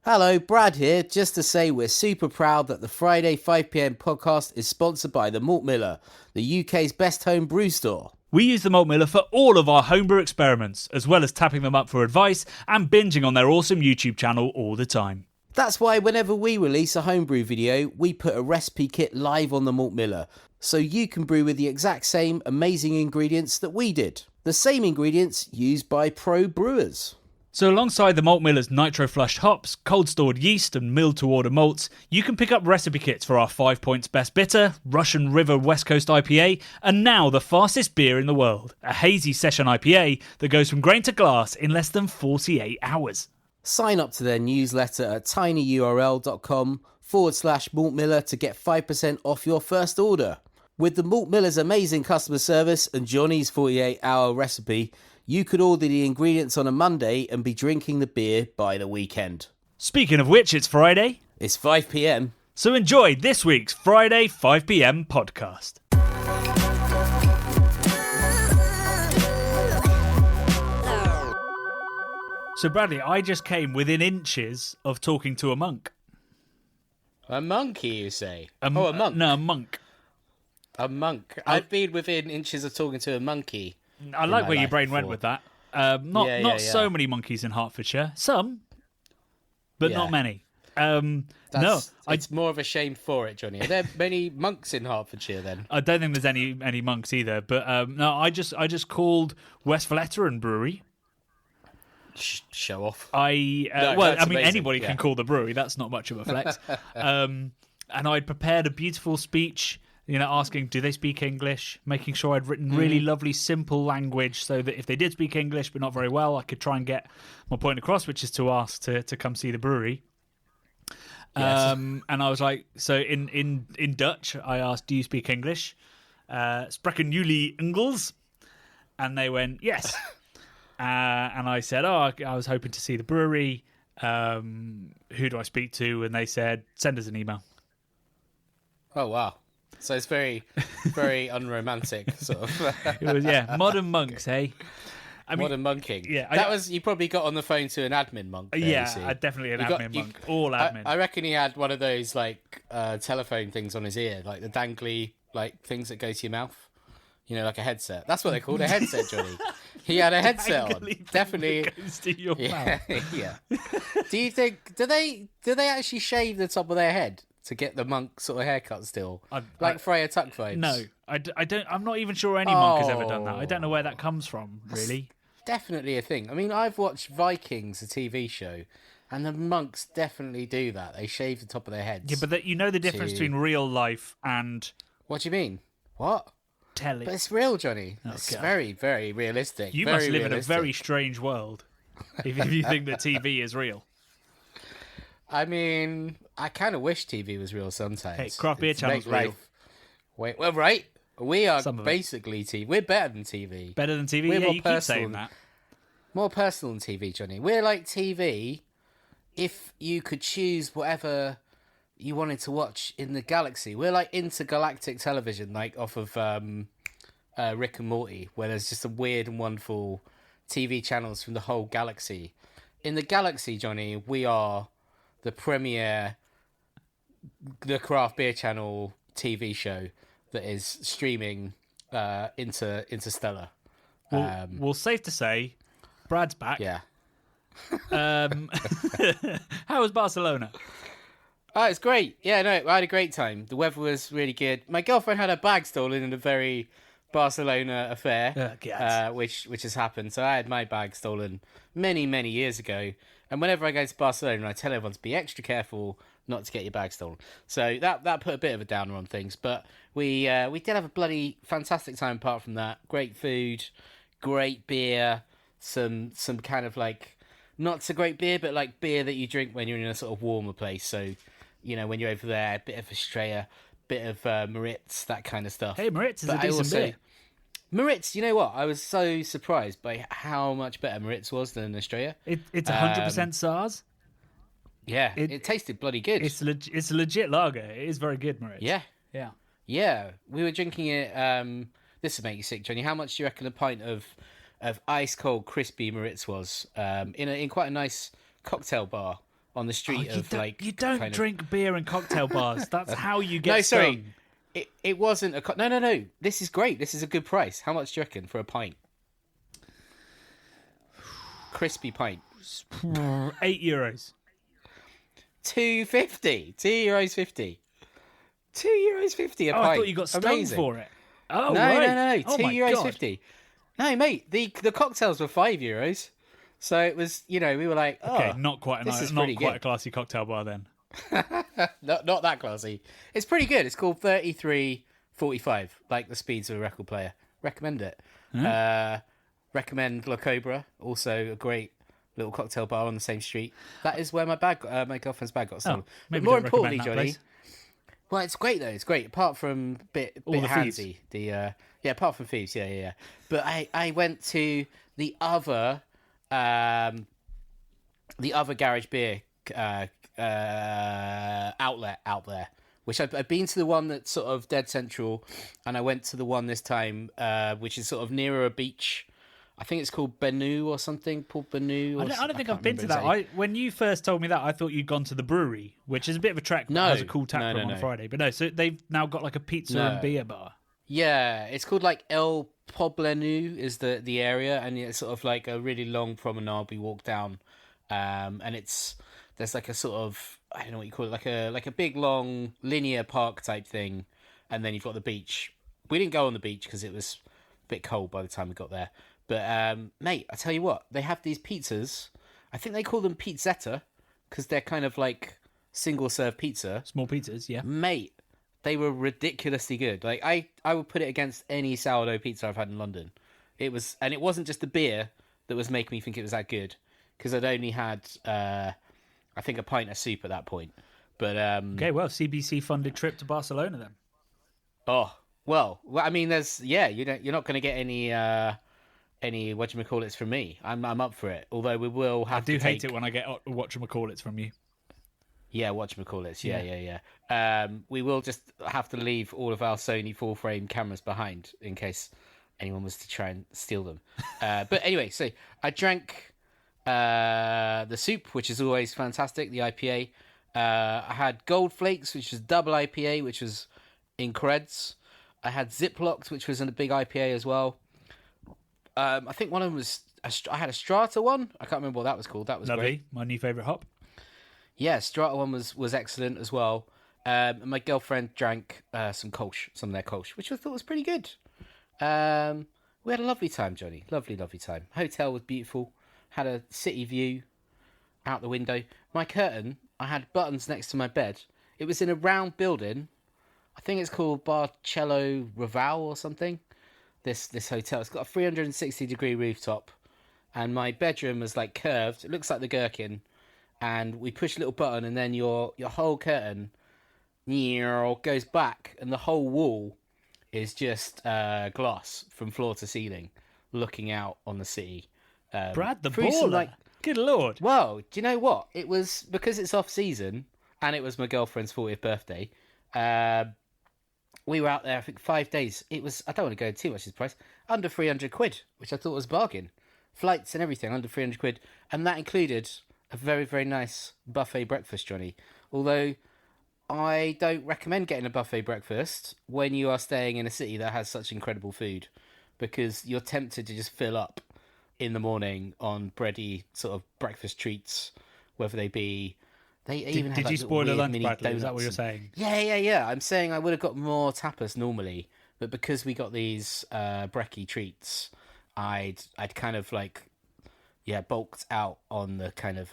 Hello, Brad here, just to say we're super proud that the Friday 5pm podcast is sponsored by the Malt Miller, the UK's best home brew store. We use the Malt Miller for all of our homebrew experiments, as well as tapping them up for advice and binging on their awesome YouTube channel all the time. That's why whenever we release a homebrew video, we put a recipe kit live on the Malt Miller, so you can brew with the exact same amazing ingredients that we did. The same ingredients used by pro brewers. So alongside the Malt Miller's nitro-flushed hops, cold-stored yeast and milled-to-order malts, you can pick up recipe kits for our 5 Points Best Bitter, Russian River West Coast IPA, and now the fastest beer in the world, a hazy session IPA that goes from grain to glass in less than 48 hours. Sign up to their newsletter at tinyurl.com/Malt Miller to get 5% off your first order. With the Malt Miller's amazing customer service and Johnny's 48-hour recipe, you could order the ingredients on a Monday and be drinking the beer by the weekend. Speaking of which, it's Friday. It's 5pm. So enjoy this week's Friday 5pm podcast. So Bradley, I just came within inches of talking to a monk. A monkey, you say? A monk. No, a monk. A monk. I've been within inches of talking to a monkey. I like where your brain went with that. Not Yeah. so many monkeys in Hertfordshire. Some, but not many. It's more of a shame for it, Johnny. Are there many monks in Hertfordshire then? I don't think there's any monks either. But no, I just called West Veteran Brewery. Show off. Anybody can call the brewery. That's not much of a flex. And I'd prepared a beautiful speech. Asking, do they speak English? Making sure I'd written really lovely, simple language so that if they did speak English, but not very well, I could try and get my point across, which is to ask to come see the brewery. Yes. And I was like, so in Dutch, I asked, do you speak English? Spreken jullie Engels? And they went, yes. And I said, I was hoping to see the brewery. Who do I speak to? And they said, send us an email. Oh, wow. So it's very, very unromantic, sort of. It was, modern monks, hey? Modern monking. Yeah. You probably got on the phone to an admin monk. Definitely an admin monk. All admin. I reckon he had one of those, telephone things on his ear, like the dangly, things that go to your mouth. Like a headset. That's what they're called, a headset, Johnny. He had a headset on. Definitely. Goes to your mouth. Yeah. Do you think, do they actually shave the top of their head to get the monk sort of haircut still? Freya Tuck vibes? No, I don't. I'm not even sure any monk has ever done that. I don't know where that comes from, really. Definitely a thing. I mean, I've watched Vikings, a TV show, and the monks definitely do that. They shave the top of their heads. Yeah, but the difference between real life and... What do you mean? What? Telly. But it's real, Johnny. It's very, very realistic. You very must live realistic. in a very strange world if you think that TV is real. I mean, I kind of wish TV was real sometimes. Hey, craft beer channel's real. Well, right. We are basically TV. We're better than TV. Better than TV? We're more you personal, keep saying that. More personal than TV, Johnny. We're like TV if you could choose whatever you wanted to watch in the galaxy. We're like intergalactic television, like off of Rick and Morty, where there's just some weird and wonderful TV channels from the whole galaxy. In the galaxy, Johnny, we are the premier, the craft beer channel TV show that is streaming Interstellar. Well, safe to say, Brad's back. Yeah. How was Barcelona? Oh, it's great. Yeah, no, I had a great time. The weather was really good. My girlfriend had her bag stolen in a very Barcelona affair, which has happened. So I had my bag stolen many, many years ago. And whenever I go to Barcelona, I tell everyone to be extra careful not to get your bag stolen. So that put a bit of a downer on things. But we did have a bloody fantastic time apart from that. Great food, great beer, some kind of not so great beer, but like beer that you drink when you're in a sort of warmer place. So, when you're over there, a bit of Estrella, bit of Maritz, that kind of stuff. Hey, Maritz is a decent beer. Maritz, you know what? I was so surprised by how much better Maritz was than Estrella. It's 100% SARS. Yeah, it tasted bloody good. It's a legit lager. It is very good, Maritz. Yeah. Yeah. Yeah, we were drinking it. This would make you sick, Johnny. How much do you reckon a pint of ice cold crispy Maritz was? In quite a nice cocktail bar on the street You don't drink beer in cocktail bars. That's how you get stung. It wasn't a... No. This is great. This is a good price. How much do you reckon for a pint? Crispy pint. €8. €2.50. €2.50. €2.50 a pint. I thought you got stung for it. Oh, no, right. No. €2.50. No, mate. The cocktails were €5. So it was, we were like, okay, not quite a classy cocktail bar then. not that classy. It's pretty good. It's called 33.45, like the speeds of a record player. Recommend it. Recommend La Cobra, also a great little cocktail bar on the same street. That is where my girlfriend's bag got stolen. But more importantly, Johnny, well, it's great though. It's great. Apart from bit handsy, apart from thieves, yeah. But I went to the other garage beer outlet out there, which I've been to the one that's sort of dead central, and I went to the one this time, which is sort of nearer a beach. I think it's called Benu or something. Paul Benu. I don't think I've been to that. When you first told me that, I thought you'd gone to the brewery, which is a bit of a trek. No, has a cool tap room on a Friday. But no, so they've now got like a pizza and beer bar. Yeah, it's called like El Poblenu is the area, and it's sort of like a really long promenade we walk down, and there's like a sort of, I don't know what you call it, like a big long linear park type thing, and then you've got the beach. We didn't go on the beach because it was a bit cold by the time we got there. But, mate, I tell you what, they have these pizzas. I think they call them pizzetta because they're kind of like single-serve pizza. Small pizzas, yeah. Mate, they were ridiculously good. Like, I would put it against any sourdough pizza I've had in London. It wasn't just the beer that was making me think it was that good, because I'd only had, I think, a pint of soup at that point. But okay, well, CBC-funded trip to Barcelona then. Oh, well, I mean, you're not going to get any whatchamacallits from me. I'm up for it. Although we will have to hate it when I get whatchamacallits from you. Yeah, whatchamacallits. Yeah. We will just have to leave all of our Sony full-frame cameras behind in case anyone was to try and steal them. But anyway, so I drank the soup, which is always fantastic, the IPA. I had Gold Flakes, which was double IPA, which was increds. I had Ziplocked, which was in a big IPA as well. I think one of them was... I had a Strata one. I can't remember what that was called. That was lovely. Great. My new favourite hop. Yeah, Strata one was excellent as well. And my girlfriend drank some of their Kolsch, which I thought was pretty good. We had a lovely time, Johnny. Lovely, lovely time. Hotel was beautiful. Had a city view out the window. My curtain, I had buttons next to my bed. It was in a round building. I think it's called Barcelona Raval or something. This hotel. It's got a 360-degree rooftop. And my bedroom was like curved. It looks like the gherkin. And we push a little button, and then your whole curtain goes back, and the whole wall is just glass from floor to ceiling, looking out on the city. Brad the baller. Good Lord. Well, do you know what? It was because it's off season, and it was my girlfriend's 40th birthday. We were out there, I think, 5 days. It was, I don't want to go too much into price, under £300, which I thought was a bargain. Flights and everything, under £300. And that included a very, very nice buffet breakfast, Johnny. Although I don't recommend getting a buffet breakfast when you are staying in a city that has such incredible food, because you're tempted to just fill up in the morning on bready sort of breakfast treats, whether they be... Did you spoil a lunch, Bradley? Is that what you're saying? Yeah. I'm saying I would have got more tapas normally, but because we got these brekkie treats, I'd kind of like, bulked out on the kind of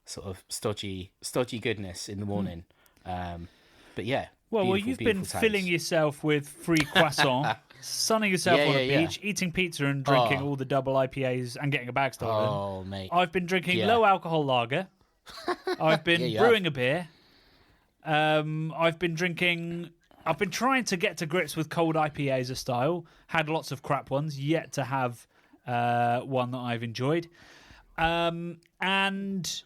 sort of stodgy goodness in the morning. But yeah. Well, you've been filling yourself with free croissant, sunning yourself on a beach, eating pizza and drinking all the double IPAs and getting a bag stolen. Oh, mate. I've been drinking low alcohol lager. I've been brewing a beer. I've been trying to get to grips with cold IPA as a style. Had lots of crap ones. Yet to have one that I've enjoyed. Well, no, that's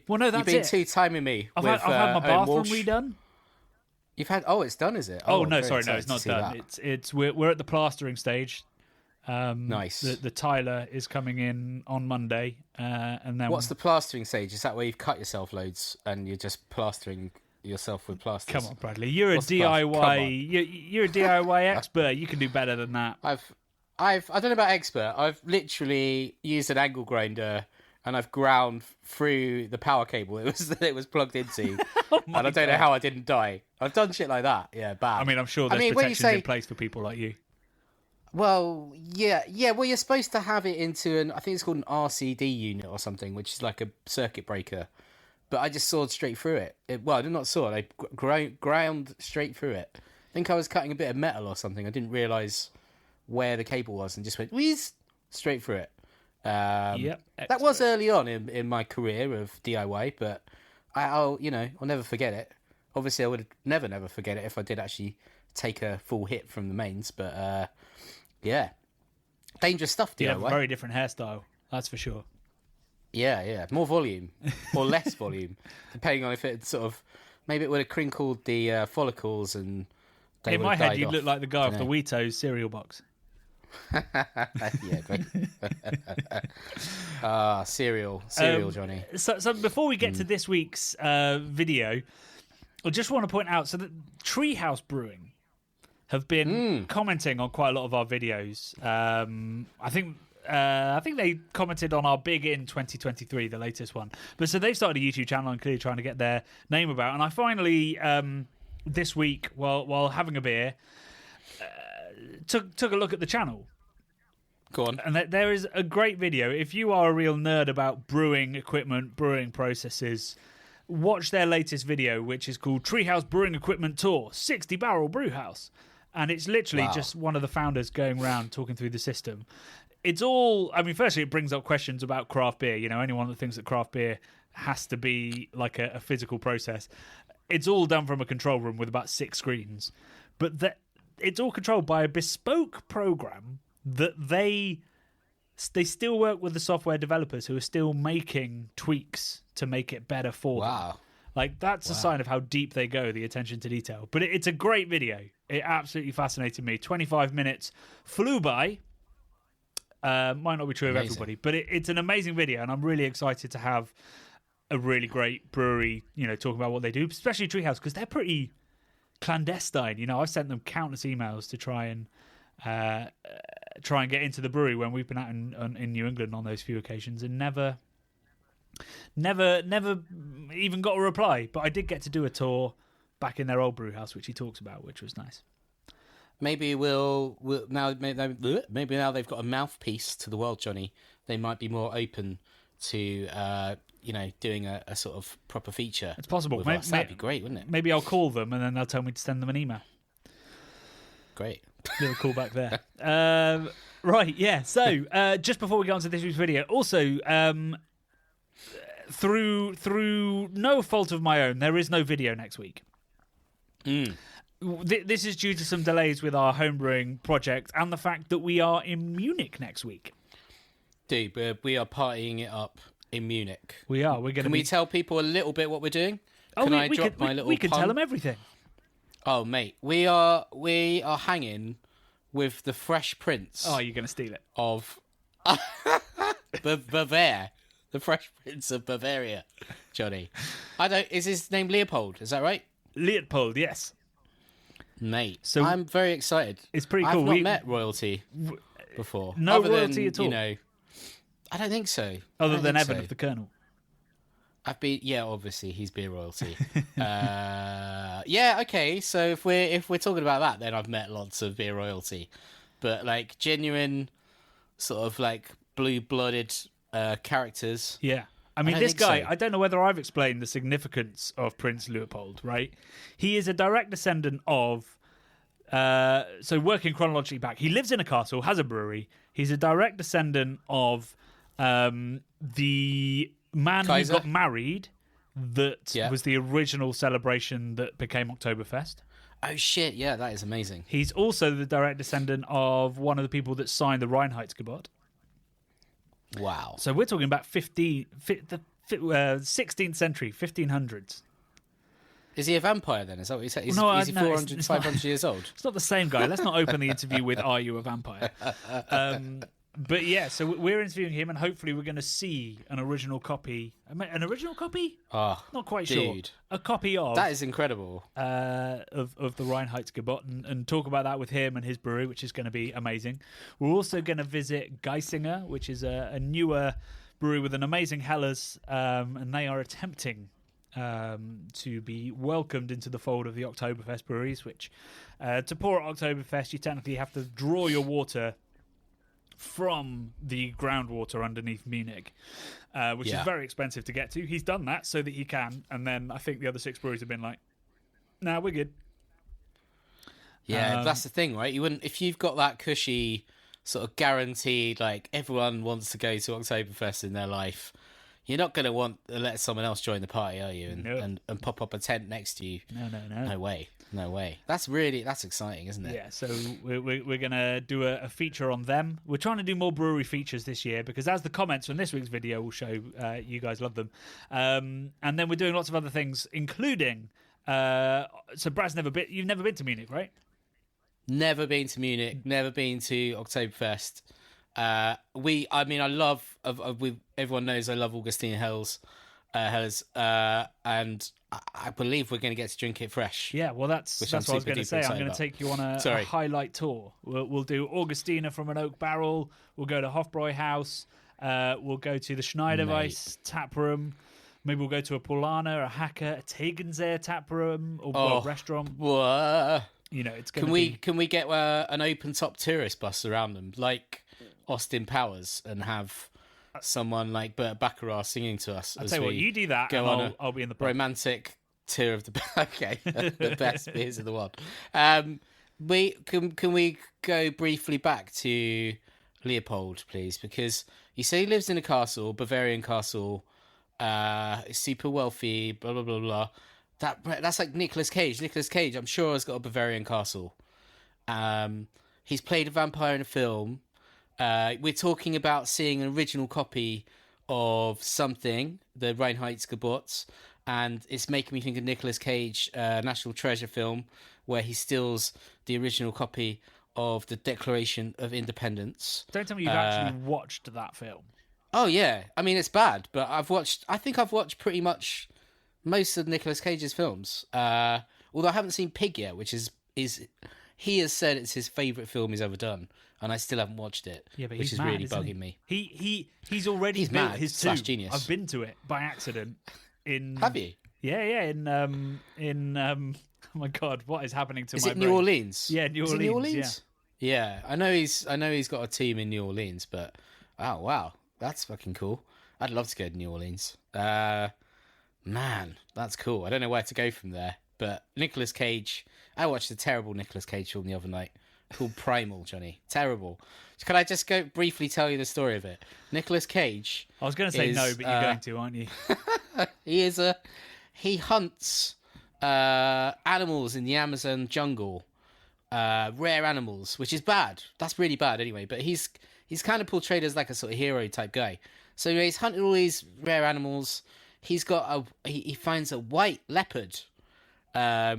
You've been two-timing me. I've had my bathroom redone. You've had... Oh, it's done, is it? Oh no, sorry, no, it's not done. We're at the plastering stage. Nice. The tiler is coming in on Monday, and then what's the plastering stage? Is that where you've cut yourself loads and you're just plastering yourself with plasters? Come on, Bradley, you're a DIY. You're a DIY expert. You can do better than that. I don't know about expert. I've literally used an angle grinder and I've ground through the power cable it was plugged into, and I don't know how I didn't die. I've done shit like that. Yeah, bad. I mean, I'm sure there's protections in place for people like you. Well, yeah. Well, you're supposed to have it into I think it's called an RCD unit or something, which is like a circuit breaker. But I just sawed straight through it. I did not saw it. I ground straight through it. I think I was cutting a bit of metal or something. I didn't realise where the cable was and just went whiz straight through it. Yep. That was early on in my career of DIY, but I'll never forget it. Obviously, I would never forget it if I did actually take a full hit from the mains, but yeah, dangerous stuff. DIY. You have a very different hairstyle, that's for sure. Yeah, more volume or less volume, depending on if it maybe it would have crinkled the follicles and. In my head, you look like the guy off the Wheatos cereal box. Yeah, great. Cereal, Johnny. So before we get to this week's video, I just want to point out that Treehouse Brewing have been commenting on quite a lot of our videos. I think they commented on our Big In 2023, the latest one. But so they've started a YouTube channel and clearly trying to get their name about. And I finally, this week, while having a beer, took a look at the channel. Go on. And there is a great video. If you are a real nerd about brewing equipment, brewing processes, watch their latest video, which is called Treehouse Brewing Equipment Tour, 60 Barrel Brewhouse. And it's literally just one of the founders going around talking through the system. It's all, firstly, it brings up questions about craft beer. Anyone that thinks that craft beer has to be like a physical process. It's all done from a control room with about 6 screens. But it's all controlled by a bespoke program that they still work with the software developers who are still making tweaks to make it better for them. Like, that's a sign of how deep they go, the attention to detail. But it's a great video. It absolutely fascinated me. 25 minutes flew by. Might not be true of everybody, but it's an amazing video, and I'm really excited to have a really great brewery, talking about what they do, especially Treehouse, because they're pretty clandestine. I've sent them countless emails to try and get into the brewery when we've been out in New England on those few occasions, and never even got a reply. But I did get to do a tour back in their old brew house, which he talks about, which was nice. Maybe maybe now they've got a mouthpiece to the world, Johnny. They might be more open to doing a sort of proper feature. It's possible. That'd be great, wouldn't it? Maybe I'll call them and then they'll tell me to send them an email. Great. Little call back there. Right, yeah. So just before we get on to this week's video, also through no fault of my own, there is no video next week. This is due to some delays with our homebrewing project and the fact that we are in Munich next week. Dude, we are partying it up in Munich. We are. Can we tell people a little bit what we're doing? We can tell them everything. Oh, mate, we are hanging with the Fresh Prince. Oh, you're going to steal it. Of Bavaria. The Fresh Prince of Bavaria, Johnny. Is his name Leopold? Is that right? Leopold, yes. Mate, so I'm very excited. It's pretty cool. I've not met royalty before. No royalty at all? I don't think so. Other than Evan of the Colonel. Obviously he's beer royalty. Okay. So if we're talking about that, then I've met lots of beer royalty, but like genuine, sort of like blue-blooded characters. Yeah, this guy. So. I don't know whether I've explained the significance of Prince Leopold. Right, he is a direct descendant of. So working chronologically back, he lives in a castle, has a brewery. He's a direct descendant of the man who got married that was the original celebration that became Oktoberfest. Oh, shit. Yeah, that is amazing. He's also the direct descendant of one of the people that signed the Reinheitsgebot. Wow. So we're talking about 16th century, 1500s. Is he a vampire then? Is that what you said? Is, no, is he no, 400, it's 500 not, years old? It's not the same guy. Let's not open the interview with "Are you a vampire?" But yeah, so we're interviewing him, and hopefully we're going to see an original copy. An original copy? Oh, not quite dude. sure. A copy of that is incredible. Of the Reinheitsgebot and talk about that with him and his brewery, which is going to be amazing. We're also going to visit Geisinger, which is a newer brewery with an amazing Helles, and they are attempting to be welcomed into the fold of the Oktoberfest breweries. Which to pour at Oktoberfest, you technically have to draw your water from the groundwater underneath Munich, which is very expensive to get to. He's done that so that he can, and then I think the other 6 breweries have been like, "Nah, we're good." Yeah, that's the thing, right? You wouldn't, if you've got that cushy sort of guaranteed, like everyone wants to go to Oktoberfest in their life. You're not going to want to let someone else join the party, are you? And pop up a tent next to you. No. No way. That's exciting, isn't it? Yeah, so we're going to do a feature on them. We're trying to do more brewery features this year because as the comments from this week's video will show, you guys love them. And then we're doing lots of other things, including... so Brad's you've never been to Munich, right? Never been to Munich. Never been to Oktoberfest. Everyone knows I love Augustine Helles, and I believe we're going to get to drink it fresh. Yeah, well, that's what I was going to say. I'm going to take you on a highlight tour. We'll do Augustiner from an oak barrel. We'll go to Hofbräuhaus. We'll go to the Schneiderweiss tap room. Maybe we'll go to a Polana, a Hacker, a Tegensee tap room or restaurant. It's going Can we get an open top tourist bus around them, like Austin Powers, and have someone like Burt Bacharach singing to us? I'll tell you what, you do that, and I'll be in the pub. Romantic tour of the best beers in the world. Can we go briefly back to Leopold, please? Because you say he lives in a castle, Bavarian castle, super wealthy, blah blah blah blah. That's like Nicolas Cage. Nicolas Cage, I'm sure, has got a Bavarian castle. He's played a vampire in a film. We're talking about seeing an original copy of something, the Reinheitsgebot, and it's making me think of Nicolas Cage, National Treasure film, where he steals the original copy of the Declaration of Independence. Don't tell me you've actually watched that film. Oh yeah, I mean it's bad, but I think I've watched pretty much most of Nicolas Cage's films. Although I haven't seen Pig yet, which is he has said it's his favourite film he's ever done, and I still haven't watched it. Yeah, but which is mad, really bugging me. He's already built his tomb. Genius. I've been to it by accident. Have you? Yeah. In oh my God, what is happening to is my it brain? New Orleans? Yeah, New Orleans. New Orleans? Yeah. I know he's got a team in New Orleans, but oh wow, that's fucking cool. I'd love to go to New Orleans. Man, that's cool. I don't know where to go from there, but Nicolas Cage. I watched a terrible Nicolas Cage film the other night called Primal, Johnny. Terrible. Can I just go briefly tell you the story of it? Nicolas Cage. I was going to say no, but you're going to, aren't you? He hunts animals in the Amazon jungle, rare animals, which is bad. That's really bad anyway. But he's kind of portrayed as like a sort of hero type guy. So he's hunting all these rare animals. He finds a white leopard, a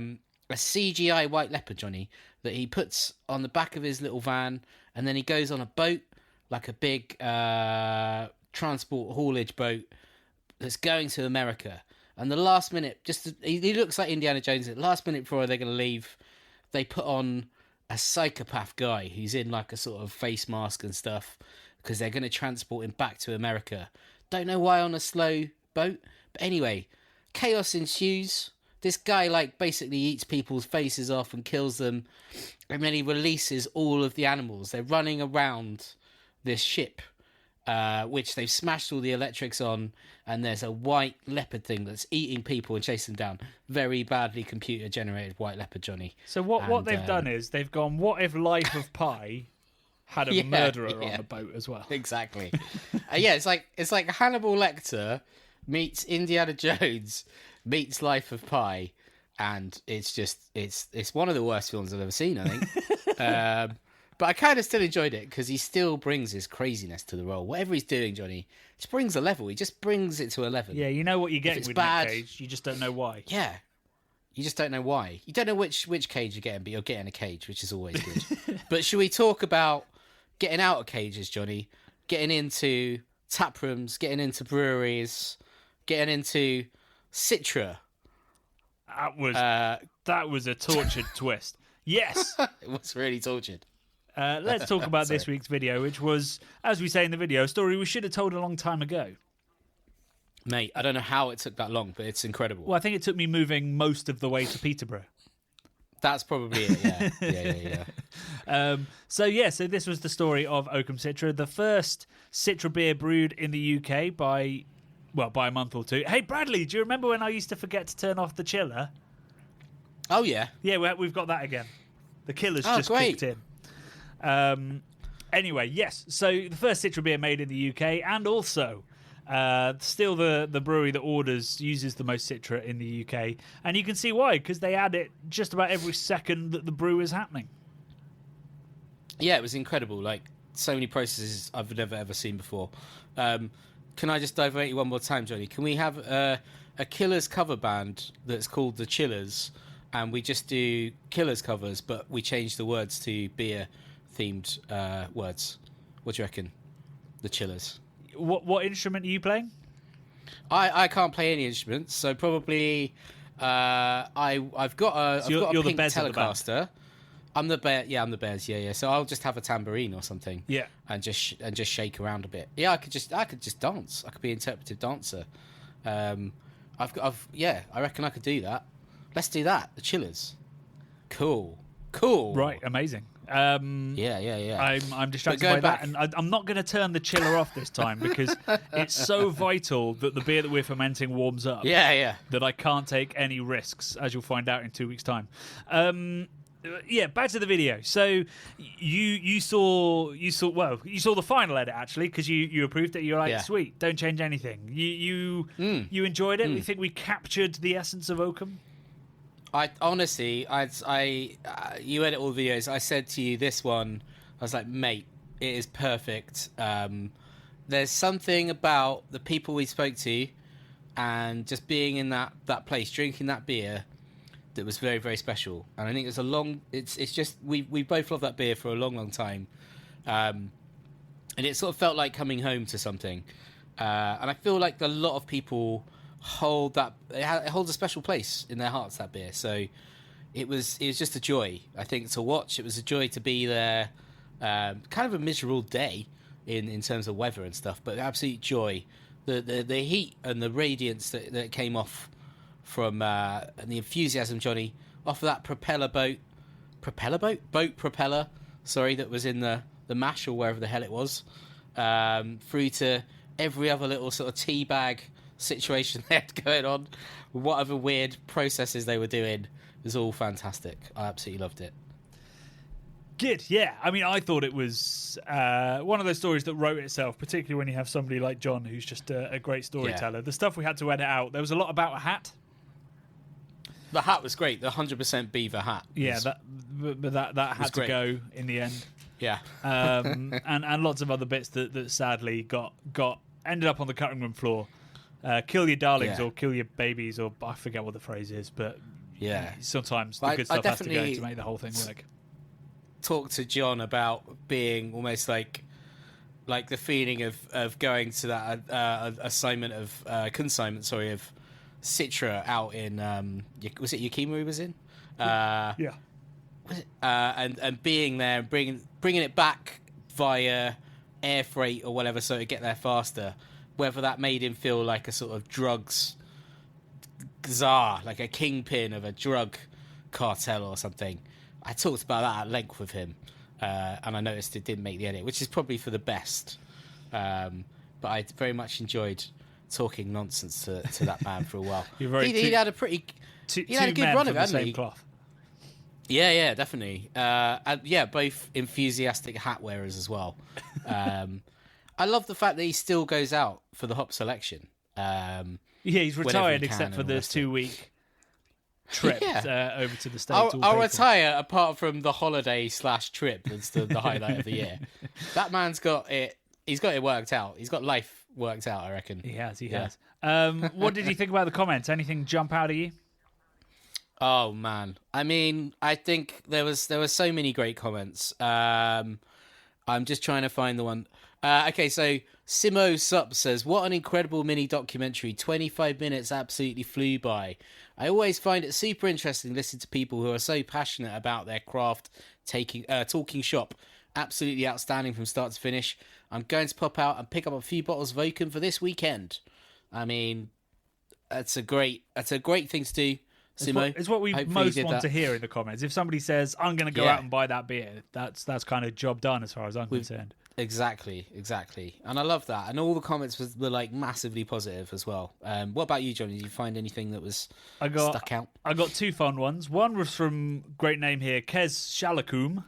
CGI white leopard, Johnny, that he puts on the back of his little van, and then he goes on a boat, like a big transport haulage boat that's going to America. And the last minute, he looks like Indiana Jones. At the last minute before they're going to leave, they put on a psychopath guy who's in like a sort of face mask and stuff because they're going to transport him back to America. Don't know why on a slow boat, but anyway, chaos ensues. This guy like basically eats people's faces off and kills them, and then he releases all of the animals. They're running around this ship, which they've smashed all the electrics on, and there's a white leopard thing that's eating people and chasing them down. Very badly computer generated white leopard, Johnny. So what they've done is they've gone, what if Life of Pi had a murderer on the boat as well? Exactly. It's like Hannibal Lecter meets Indiana Jones meets Life of Pi, and it's one of the worst films I've ever seen, I think. But I kind of still enjoyed it because he still brings his craziness to the role. Whatever he's doing, Johnny, just brings a level. He just brings it to 11. Yeah, you know what you're getting with Nick Cage. You just don't know why. Yeah. You just don't know why. You don't know which cage you're getting, but you're getting a cage, which is always good. But should we talk about getting out of cages, Johnny? Getting into tap rooms, getting into breweries, getting into Citra. That was a tortured twist. Yes. It was really tortured. Let's talk about this week's video, which was, as we say in the video, a story we should have told a long time ago. Mate, I don't know how it took that long, but it's incredible. Well, I think it took me moving most of the way to Peterborough. That's probably it, yeah. So this was the story of Oakham Citra, the first Citra beer brewed in the UK by a month or two. Hey, Bradley, do you remember when I used to forget to turn off the chiller? Oh, yeah. Yeah, we've got that again. The killer's just great. kicked in. Anyway, yes. So the first Citra beer made in the UK, and also still the brewery that uses the most Citra in the UK. And you can see why, because they add it just about every second that the brew is happening. Yeah, it was incredible. Like, so many processes I've never, ever seen before. Can I just divert you one more time, Johnny? Can we have a Killers cover band that's called the Chillers, and we just do Killers covers, but we change the words to beer-themed words? What do you reckon? The Chillers. What instrument are you playing? I can't play any instruments, so probably I've got a pink Telecaster. I'm the bear. Yeah, I'm the Bears. Yeah. So I'll just have a tambourine or something. Yeah, and just shake around a bit. Yeah, I could just dance. I could be an interpretive dancer. I reckon I could do that. Let's do that. The Chillers. Cool. Right, amazing. Yeah. I'm distracted by that, and I'm not going to turn the chiller off this time because it's so vital that the beer that we're fermenting warms up. Yeah. That I can't take any risks, as you'll find out in 2 weeks' time. Back to the video. So you saw the final edit actually, because you approved it. You're like, sweet, don't change anything. You enjoyed it. You think we captured the essence of Oakham? I honestly, you edit all the videos. I said to you this one, I was like, mate, it is perfect. There's something about the people we spoke to, and just being in that place, drinking that beer, that was very, very special. And I think it's just we both loved that beer for a long time, and it sort of felt like coming home to something. And I feel like a lot of people it holds a special place in their hearts, that beer. So it was just a joy, I think, to watch. It was a joy to be there. Kind of a miserable day in terms of weather and stuff, but absolute joy. The heat and the radiance that came off from and the enthusiasm, Johnny, off of that boat propeller, that was in the mash or wherever the hell it was, through to every other little sort of tea bag situation they had going on, whatever weird processes they were doing. It was all fantastic. I absolutely loved it. Good, yeah. I mean, I thought it was one of those stories that wrote itself, particularly when you have somebody like John, who's just a great storyteller. Yeah. The stuff we had to edit out, there was a lot about a hat. The hat was great. The 100% beaver hat. Yeah, that had to go in the end. Yeah. and lots of other bits that sadly got ended up on the cutting room floor. Kill your darlings or kill your babies, or I forget what the phrase is, but sometimes the good stuff has to go to make the whole thing work. Talk to John about being almost like the feeling of going to that consignment of Citra out in was it Yakima he was in? Yeah. And being there and bringing it back via air freight or whatever, so to get there faster. Whether that made him feel like a sort of drugs czar, like a kingpin of a drug cartel or something. I talked about that at length with him, and I noticed it didn't make the edit, which is probably for the best. But I very much enjoyed talking nonsense to that man for a while. He had a pretty, he had a good run of it, hadn't he? Cloth. Yeah, definitely. And both enthusiastic hat wearers as well. I love the fact that he still goes out for the hop selection. He's retired except for the 2-week trip over to the States. I'll retire apart from the holiday / trip that's the highlight of the year. That man's got it. He's got it worked out. He's got life worked out, I reckon. He has. What did you think about the comments? Anything jump out at you? Oh man, I mean, I think there was so many great comments. I'm just trying to find the one. Okay, so Simo Sup says, "What an incredible mini documentary! 25 minutes absolutely flew by. I always find it super interesting listening to people who are so passionate about their craft, talking shop. Absolutely outstanding from start to finish. I'm going to pop out and pick up a few bottles of Oakham for this weekend." I mean, that's a great thing to do. Simo, it's what we most want to hear in the comments. If somebody says, "I'm going to go out and buy that beer," that's kind of job done as far as I'm concerned. Exactly, and I love that. And all the comments were like massively positive as well. What about you, Johnny? Did you find anything that was stuck out? I got two fun ones. One was from great name here, Kez Shalakum.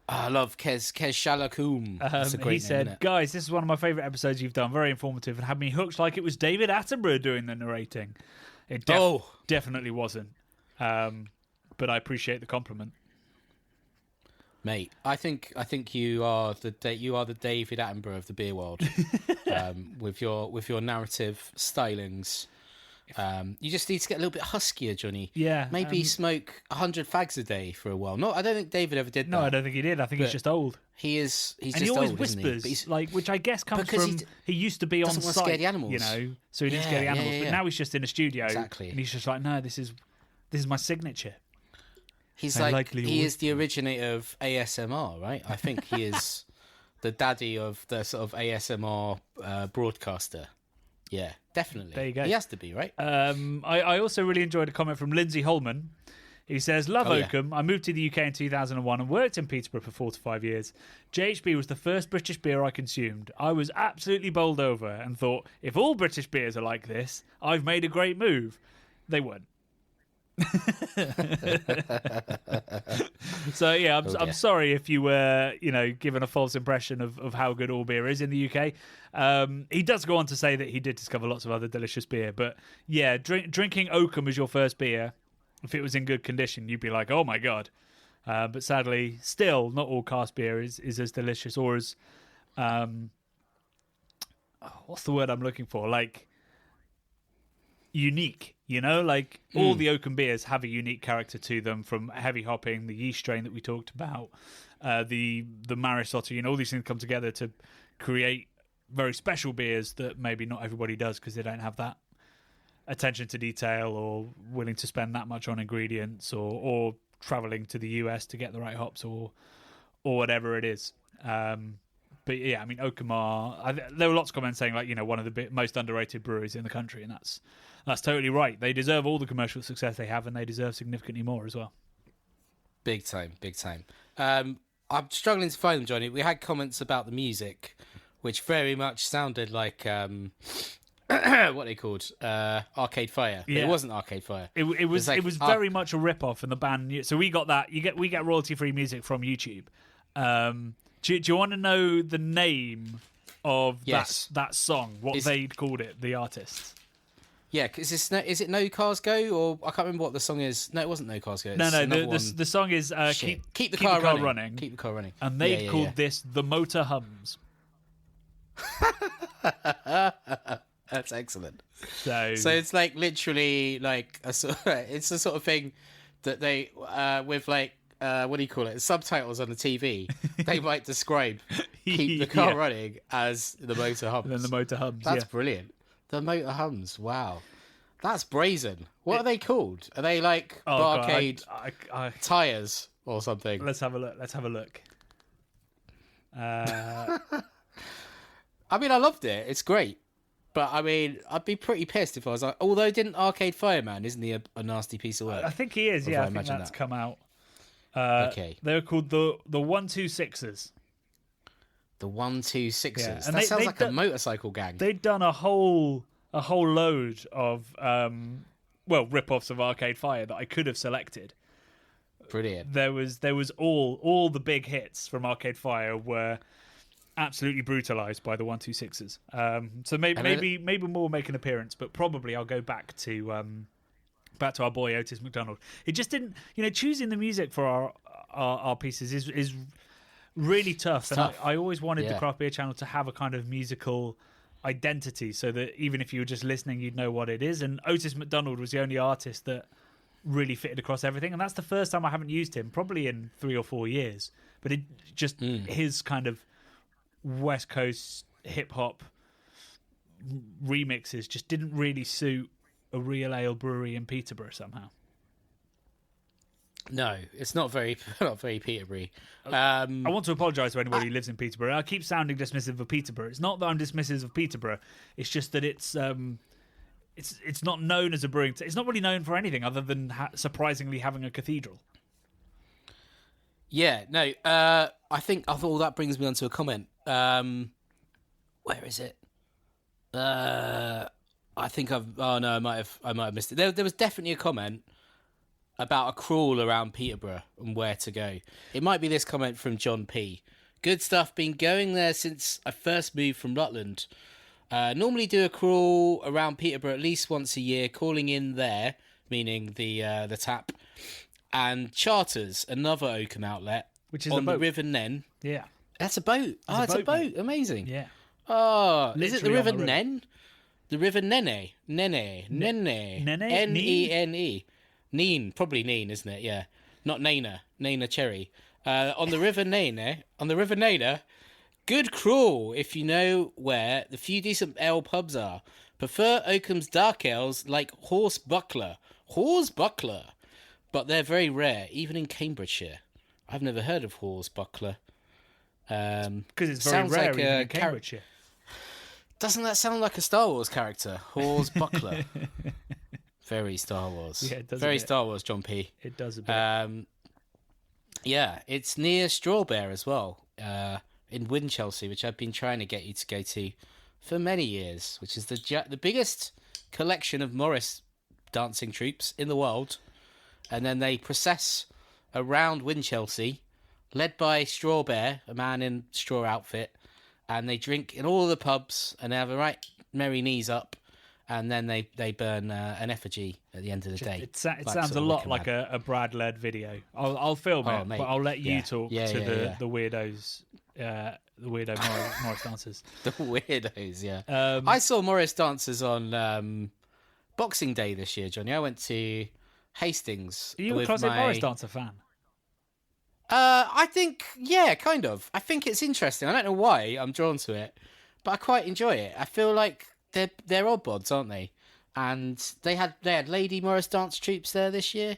I love Kez Shalakum. That's a great he said, name, "Guys, this is one of my favourite episodes you've done. Very informative and had me hooked like it was David Attenborough doing the narrating." It definitely wasn't, but I appreciate the compliment, mate. I think you are the David Attenborough of the beer world, with your narrative stylings. You just need to get a little bit huskier, Johnny. Yeah, maybe smoke 100 fags a day for a while. No, I don't think David ever did that. No, I don't think he did. I think he's just old. He's and just he always old, whispers, isn't he? which I guess comes from he used to be on doesn't want site, to scare the animals. you know, so he didn't scare the animals. But now he's just in a studio, exactly, and he's just like, no, this is my signature. He's he is the originator of ASMR, right? I think he is the daddy of the sort of ASMR broadcaster. Yeah, definitely. There you go. He has to be, right? I also really enjoyed a comment from Lindsay Holman. He says, "Love Oakham. Yeah. I moved to the UK in 2001 and worked in Peterborough for 4 to 5 years. JHB was the first British beer I consumed. I was absolutely bowled over and thought, if all British beers are like this, I've made a great move." They weren't. So yeah, I'm sorry if you were, given a false impression of how good all beer is in the UK. He does go on to say that he did discover lots of other delicious beer, but yeah, drinking Oakham as your first beer, if it was in good condition, you'd be like, oh my god. But sadly, still not all cask beer is as delicious or as what's the word I'm looking for? Like unique, all the Oakham beers have a unique character to them, from heavy hopping, the yeast strain that we talked about, the Maris Otter, all these things come together to create very special beers that maybe not everybody does because they don't have that attention to detail or willing to spend that much on ingredients or traveling to the US to get the right hops or whatever it is. But yeah, I mean, Oakham there were lots of comments saying one of the most underrated breweries in the country, and that's totally right. They deserve all the commercial success they have, and they deserve significantly more as well. Big time. I'm struggling to find them, Johnny. We had comments about the music, which very much sounded like what are they called? Arcade Fire. Yeah. It wasn't Arcade Fire. It was very much a rip-off, and the band. So we got that. We get royalty-free music from YouTube. Do you want to know the name of that song? What they'd called it, the artists? Yeah, is it No Cars Go, or I can't remember what the song is. No, it wasn't No Cars Go. No. The song is keep the car running. Keep the car running. And they called this The Motor Hums. That's excellent. So it's like literally like it's the sort of thing that they with like what do you call it? Subtitles on the TV. They might describe keep the car running as the motor hums. And then the motor hums. That's brilliant. The motor hums. Wow, that's brazen. What are they called? Are they like barcade tires or something? Let's have a look. I mean, I loved it. It's great. But, I mean, I'd be pretty pissed if I was like... Although, didn't Arcade Fireman, isn't he a nasty piece of work? I think he is, I think that's come out. Okay. They were called the 126ers. The 126ers? Yeah. And that sounds like a motorcycle gang. They'd done a whole load of, rip-offs of Arcade Fire that I could have selected. Brilliant. There was all the big hits from Arcade Fire were... absolutely brutalized by the 126ers. So maybe more will make an appearance, but probably I'll go back to our boy Otis McDonald. It just didn't, choosing the music for our pieces is really tough. And I always wanted the Craft Beer Channel to have a kind of musical identity, so that even if you were just listening, you'd know what it is. And Otis McDonald was the only artist that really fitted across everything. And that's the first time I haven't used him, probably in 3 or 4 years. But it just his kind of West Coast hip hop remixes just didn't really suit a real ale brewery in Peterborough somehow. No, it's not very Peterborough. I want to apologise to anybody who lives in Peterborough. I keep sounding dismissive of Peterborough. It's not that I'm dismissive of Peterborough. It's just that it's not known as a brewing. It's not really known for anything other than surprisingly having a cathedral. Yeah, no. I thought that brings me on to a comment. Where is it? I think I've. Oh no, I might have missed it. There was definitely a comment about a crawl around Peterborough and where to go. It might be this comment from John P. Good stuff. Been going there since I first moved from Rutland. Normally do a crawl around Peterborough at least once a year, calling in there, meaning the tap, and Charters, another Oakham outlet, which is on the River Nen. Yeah, that's a boat. It's a boat. Amazing. Yeah. Oh, is it the River Nen? The River Nene. Nene. Neen, probably Neen, isn't it? Yeah, not Nana Cherry. On the River Nene, good crawl if you know where the few decent ale pubs are. Prefer Oakham's dark ales like Horse Buckler, but they're very rare, even in Cambridgeshire. I've never heard of Horse Buckler. Because it's very rare like in Cambridgeshire. Doesn't that sound like a Star Wars character? Horse Buckler. Very Star Wars. Yeah, it does. Very Star Wars, John P. It does a bit. Yeah, it's near Strawbear as well, in Winchelsea, which I've been trying to get you to go to for many years, which is the biggest collection of Morris dancing troupes in the world. And then they process around Winchelsea, led by Strawbear, a man in straw outfit, and they drink in all the pubs and they have a right merry knees up. And then they burn an effigy at the end of the day. It sounds a lot like a Brad-led video. I'll film it, mate. but I'll let you talk to the weirdos, the weirdo Morris dancers. The weirdos, yeah. I saw Morris dancers on Boxing Day this year, Johnny. I went to Hastings. Are you a classic Morris dancer fan? I think, yeah, kind of. I think it's interesting. I don't know why I'm drawn to it, but I quite enjoy it. I feel like they're odd bods, aren't they? And they had Lady Morris dance troupes there this year.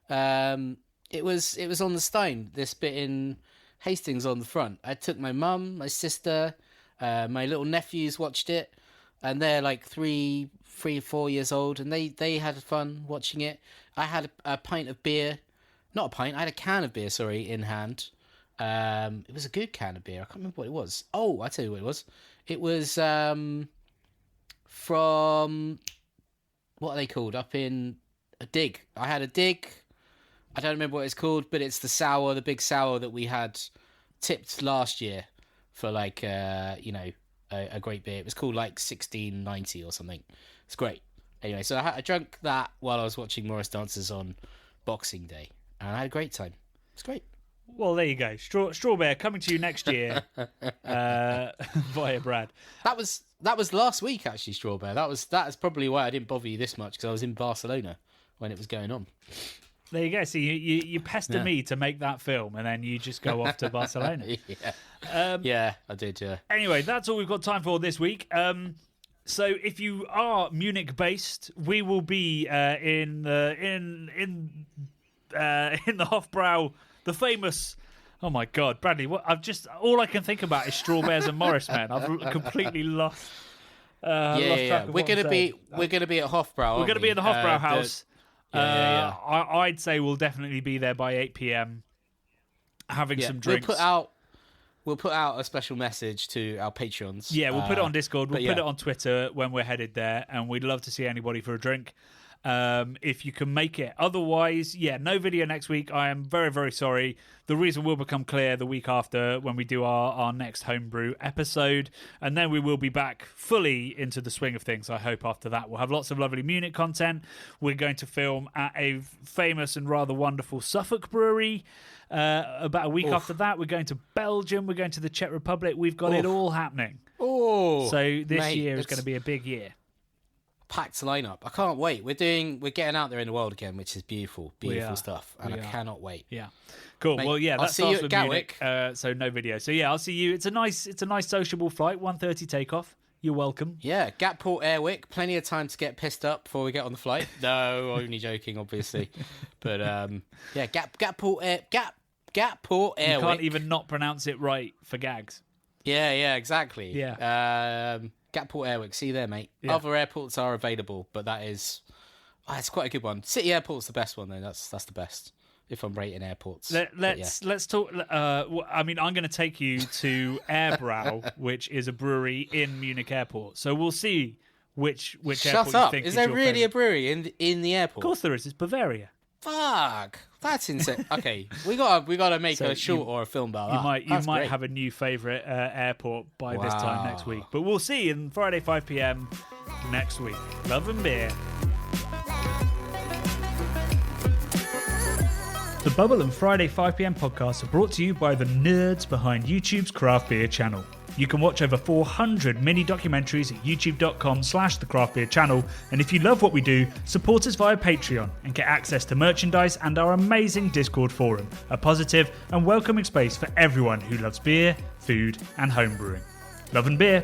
It was on the Stein, this bit in Hastings on the front. I took my mum, my sister, my little nephews watched it, and they're like 3 or 4 years old, and they had fun watching it. I had a pint of beer, not a pint. I had a can of beer, in hand. It was a good can of beer. I can't remember what it was. Oh, I tell you what it was. It was from, what are they called? Up in a dig. I had a dig. I don't remember what it's called, but it's the big sour that we had tipped last year for like, a great beer. It was called like 1690 or something. It's great. Anyway, so I drank that while I was watching Morris Dancers on Boxing Day, and I had a great time. It's great. Well, there you go. Strawbear coming to you next year via Brad. That was last week, actually, Strawbear. That is probably why I didn't bother you this much, because I was in Barcelona when it was going on. There you go. So you pester me to make that film, and then you just go off to Barcelona. Yeah, I did. Yeah. Anyway, that's all we've got time for this week. So if you are Munich based, we will be in the Hofbrau. The famous, oh my God, Bradley! All I can think about is Strawbears and Morris, man. I've completely lost. We're gonna be at Hofbrau. We're gonna be in the Hofbrau house. I'd say we'll definitely be there by 8 p.m. having some drinks. We'll put out a special message to our patrons. Yeah, we'll put it on Discord. We'll put it on Twitter when we're headed there, and we'd love to see anybody for a drink. If you can make it. Otherwise, no video next week. I am very, very sorry. The reason will become clear the week after when we do our next homebrew episode. And then we will be back fully into the swing of things, I hope, after that. We'll have lots of lovely Munich content. We're going to film at a famous and rather wonderful Suffolk brewery. About a week after that, we're going to Belgium. We're going to the Czech Republic. We've got it all happening. So this year is going to be a big year. packed lineup. I can't wait. We're getting out there in the world again, which is beautiful stuff, and I cannot wait. Yeah, cool. Mate, well, yeah, I'll that see you starts at with Gatwick. Munich, so no video. So yeah, I'll see you. It's a nice sociable flight. 1:30 takeoff. You're welcome. Yeah, Gatport Airwick. Plenty of time to get pissed up before we get on the flight. No, only joking, obviously. But yeah, Gatport Airwick. You can't even not pronounce it right for gags. Yeah, exactly. Yeah. Gatport Airwick. See you there, mate. Yeah. Other airports are available, but that is, it's quite a good one. City Airport's the best one, though. That's the best. If I'm rating airports. Let's talk. I mean, I'm going to take you to Airbrau, which is a brewery in Munich Airport. So we'll see which Shut airport up. you think is there your really favourite. a brewery in the airport? Of course there is. It's Bavaria. Fuck, that's insane. Okay, we gotta make a short or a film about that. You might have a new favourite airport by this time next week. But we'll see on Friday 5 p.m. next week. Love and beer. The Bubble and Friday 5 p.m. podcasts are brought to you by the nerds behind YouTube's craft beer channel. You can watch over 400 mini documentaries at youtube.com/the craft beer channel. And if you love what we do, support us via Patreon and get access to merchandise and our amazing Discord forum, a positive and welcoming space for everyone who loves beer, food, and homebrewing. Love and beer.